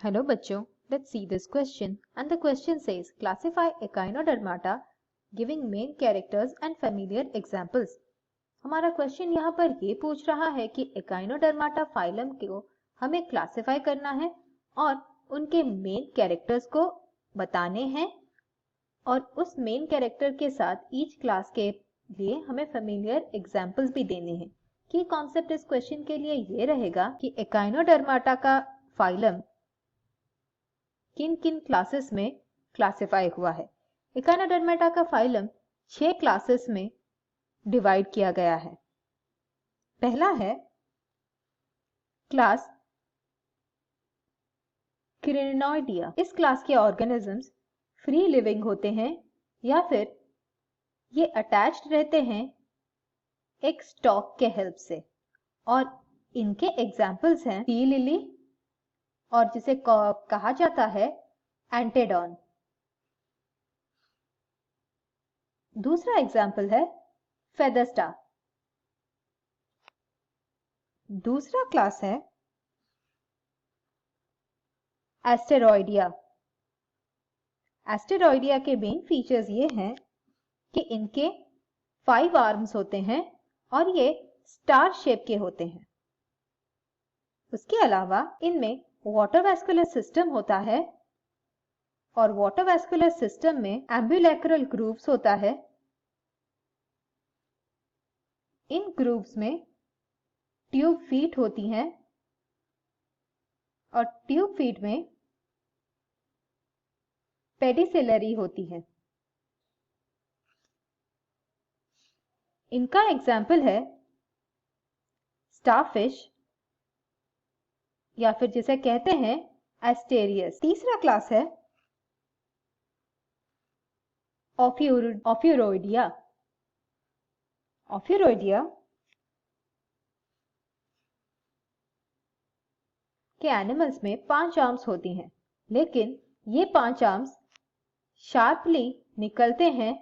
Hello बच्चों, let's see this question and the question says classify Echinodermata giving main characters and familiar examples. हमारा question यहाँ पर ये पूछ रहा है कि Echinodermata फाइलम को हमें क्लासिफाई करना है और उनके मेन कैरेक्टर्स को बताने हैं और उस मेन कैरेक्टर के साथ ईच क्लास के लिए हमें फेमिलियर एग्जाम्पल्स भी देने हैं। की कॉन्सेप्ट इस क्वेश्चन के लिए ये रहेगा कि Echinodermata का फाइलम किन किन क्लासेस में क्लासिफाई हुआ है। Echinodermata का फाइलम 6 क्लासेस में डिवाइड किया गया है। पहला है क्लास Crinoidea। इस क्लास के ऑर्गेनिजम्स फ्री लिविंग होते हैं या फिर ये अटैच्ड रहते हैं एक स्टॉक के हेल्प से और इनके एग्जाम्पल्स हैं टी लिली और जिसे कहा जाता है एंटेडॉन। दूसरा एग्जाम्पल है फेदरस्टा। दूसरा क्लास है एस्टेरॉयडिया। एस्टेरॉयडिया के मेन फीचर्स ये हैं कि इनके 5 आर्म्स होते हैं और ये स्टार शेप के होते हैं। उसके अलावा इनमें वाटर वैस्कुलर सिस्टम होता है और वाटर वैस्कुलर सिस्टम में एम्बुलेक्रल ग्रूव्स होता है। इन ग्रूव्स में ट्यूब फीट होती हैं और ट्यूब फीट में पेडिसिलरी होती है। इनका एग्जाम्पल है स्टारफिश या फिर जिसे कहते हैं एस्टेरियस। तीसरा क्लास है ओफ्यूरोइडिया। ओफ्यूरोइडिया के एनिमल्स में 5 आर्म्स होती हैं, लेकिन ये 5 आर्म्स शार्पली निकलते हैं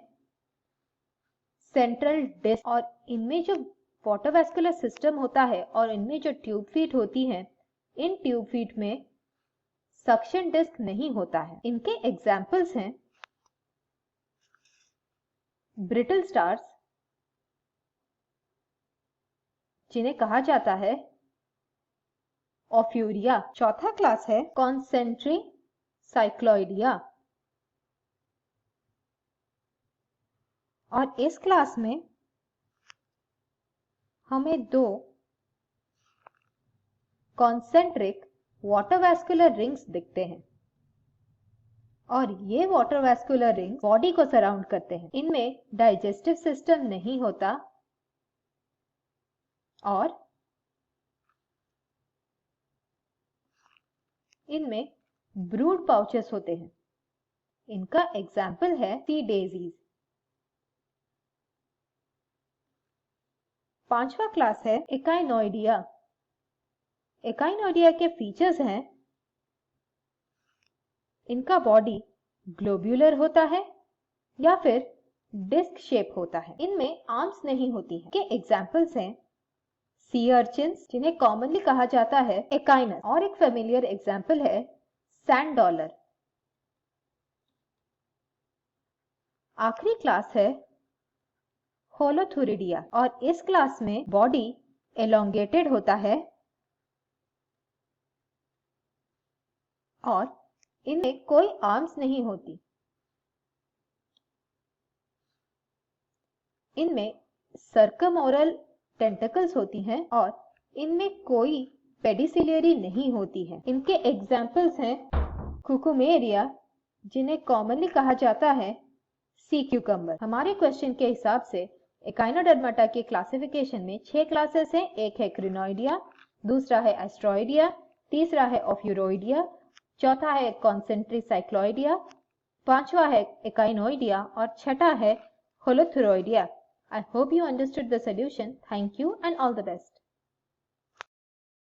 सेंट्रल डिस्क और इनमें जो वाटर वैस्कुलर सिस्टम होता है और इनमें जो ट्यूब फीट होती हैं, इन ट्यूब फीट में सक्शन डिस्क नहीं होता है। इनके एग्जाम्पल्स हैं ब्रिटल स्टार्स जिन्हें कहा जाता है ओफ्यूरिया। चौथा क्लास है कॉन्सेंट्रिक साइक्लॉइडिया और इस क्लास में हमें 2 कॉन्सेंट्रिक वाटर वैस्कुलर रिंग्स दिखते हैं और ये वाटर वैस्कुलर रिंग्स बॉडी को सराउंड करते हैं। इनमें डाइजेस्टिव सिस्टम नहीं होता और इनमें ब्रूड पाउचेस होते हैं। इनका एग्जाम्पल है सी डेजीज। पांचवा क्लास है एकाइनोइडिया। एकाइनोइडिया के फीचर्स हैं इनका बॉडी ग्लोब्यूलर होता है या फिर डिस्क शेप होता है। इनमें आर्म्स नहीं होती हैं। के एग्जाम्पल्स हैं सी अर्चिन्स जिन्हें कॉमनली कहा जाता है एकाइनस और एक फेमिलियर एग्जाम्पल है सैंड डॉलर। आखिरी क्लास है होलोथुरिडिया और इस क्लास में बॉडी एलोंगेटेड होता है और इनमें कोई आर्म्स नहीं होती। इनमें सर्कमोरल टेंटिकल्स होती हैं और इनमें कोई पेडिसिलियरी नहीं होती है। इनके एग्जाम्पल्स हैं कुकुमेरिया जिन्हें कॉमनली कहा जाता है सी क्यूकम्बर। हमारे क्वेश्चन के हिसाब से एकाइनोडर्माटा के क्लासिफिकेशन में 6 क्लासेस हैं। एक है क्रिनोइडिया, दूसरा है एस्ट्रॉइडिया, तीसरा है ओफ्यूरोइडिया, चौथा है कॉन्सेंट्रिक साइक्लॉइडिया, पांचवा है एकाइनोइडिया और छठा है होलोथुरोइडिया। I hope you understood the solution. Thank you and all the best.